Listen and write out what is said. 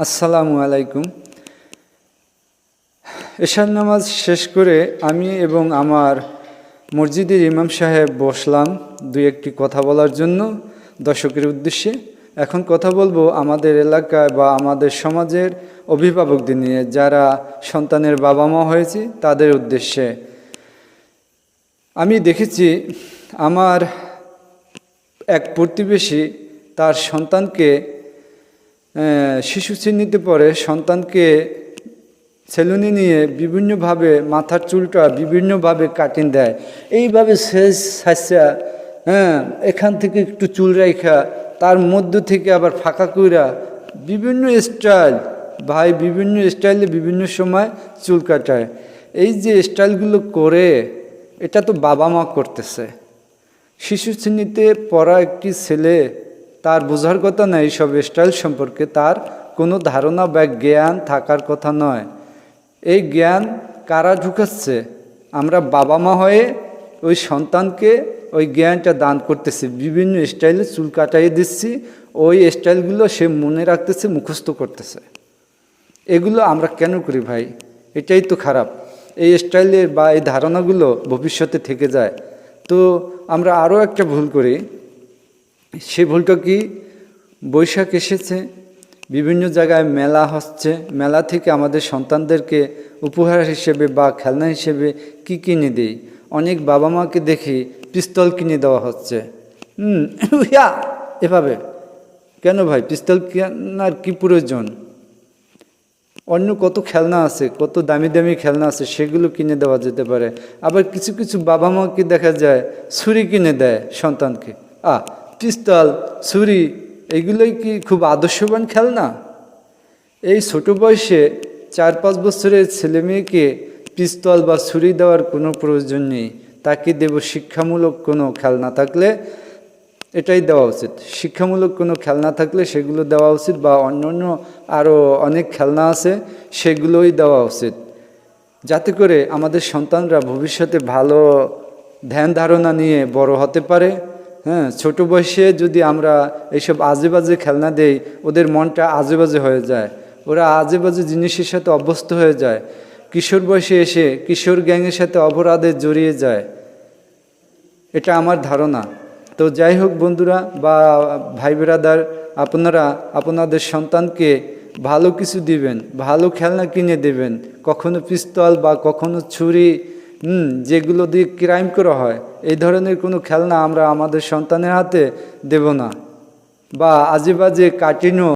আসসালামু আলাইকুম। এশার নামাজ শেষ করে আমি এবং আমার মসজিদের ইমাম সাহেব বসলাম দুই একটি কথা বলার জন্য দর্শকের উদ্দেশ্যে। এখন কথা বলবো আমাদের এলাকায় বা আমাদের সমাজের অভিভাবকদের নিয়ে, যারা সন্তানের বাবা মা হয়েছে তাদের উদ্দেশ্যে। আমি দেখেছি আমার এক প্রতিবেশী তার সন্তানকে শিশু শ্রেণীতে পড়ে, সন্তানকে সেলুনে নিয়ে বিভিন্নভাবে মাথার চুলটা বিভিন্নভাবে কাটিং দেয়। এইভাবে শেষ সাইসা এখান থেকে একটু চুল রাইখা তার মধ্য থেকে আবার ফাঁকা কইরা বিভিন্ন স্টাইল, ভাই বিভিন্ন স্টাইলে বিভিন্ন সময় চুল কাটায়। এই যে স্টাইলগুলো করে, এটা তো বাবা মা করতেছে। শিশু শ্রেণীতে পড়া একটি ছেলে, তার বোঝার কথা না এইসব স্টাইল সম্পর্কে, তার কোনো ধারণা বা জ্ঞান থাকার কথা নয়। এই জ্ঞান কারা ঢুকাচ্ছে? আমরা বাবা মা হয়ে ওই সন্তানকে ওই জ্ঞানটা দান করতেছি, বিভিন্ন স্টাইলে চুল কাটাইয়ে দিচ্ছি, ওই স্টাইলগুলো সে মনে রাখতেছে, মুখস্থ করতেছে। এগুলো আমরা কেন করি ভাই? এটাই তো খারাপ। এই স্টাইলের বা এই ধারণাগুলো ভবিষ্যতে থেকে যায়। তো আমরা আরও একটা ভুল করি। সে ভুলটা কি? বৈশাখ এসেছে, বিভিন্ন জায়গায় মেলা হচ্ছে, মেলা থেকে আমাদের সন্তানদেরকে উপহার হিসেবে বা খেলনা হিসেবে কি কিনে দিই? অনেক বাবা মাকে দেখি পিস্তল কিনে দেওয়া হচ্ছে। এভাবে কেন ভাই? পিস্তল কেনার কি প্রয়োজন? অন্য কত খেলনা আছে, কত দামি দামি খেলনা আছে, সেগুলো কিনে দেওয়া যেতে পারে। আবার কিছু কিছু বাবা মাকে দেখা যায় ছুরি কিনে দেয় সন্তানকে। পিস্তল, ছুরি, এগুলোই কি খুব আদর্শবান খেলনা? এই ছোট বয়সে 4-5 বছরের ছেলে মেয়েকে পিস্তল বা ছুরি দেওয়ার কোনো প্রয়োজন নেই। তাকে দেব শিক্ষামূলক কোনো খেলনা থাকলে এটাই দেওয়া উচিত। শিক্ষামূলক কোনো খেলনা থাকলে সেগুলো দেওয়া উচিত, বা অন্য আরও অনেক খেলনা আছে সেগুলোই দেওয়া উচিত, যাতে করে আমাদের সন্তানরা ভবিষ্যতে ভালো ধ্যান ধারণা নিয়ে বড় হতে পারে। ছোট বয়সে যদি আমরা এইসব আজে বাজে খেলনা দেই, ওদের মনটা আজে বাজে হয়ে যায়, ওরা আজে বাজে জিনিসের সাথে অভ্যস্ত হয়ে যায়। কিশোর বয়সে এসে কিশোর গ্যাংয়ের সাথে অপরাধে জড়িয়ে যায়, এটা আমার ধারণা। তো যাই হোক বন্ধুরা বা ভাই ব্রাদার, আপনারা আপনাদের সন্তানকে ভালো কিছু দিবেন, ভালো খেলনা কিনে দেবেন। কখনো পিস্তল বা কখনো ছুরি, যেগুলো দিয়ে ক্রাইম করা হয়, এই ধরনের কোনো খেলনা আমরা আমাদের সন্তানের হাতে দেব না। বা আজে বাজে কার্টুনও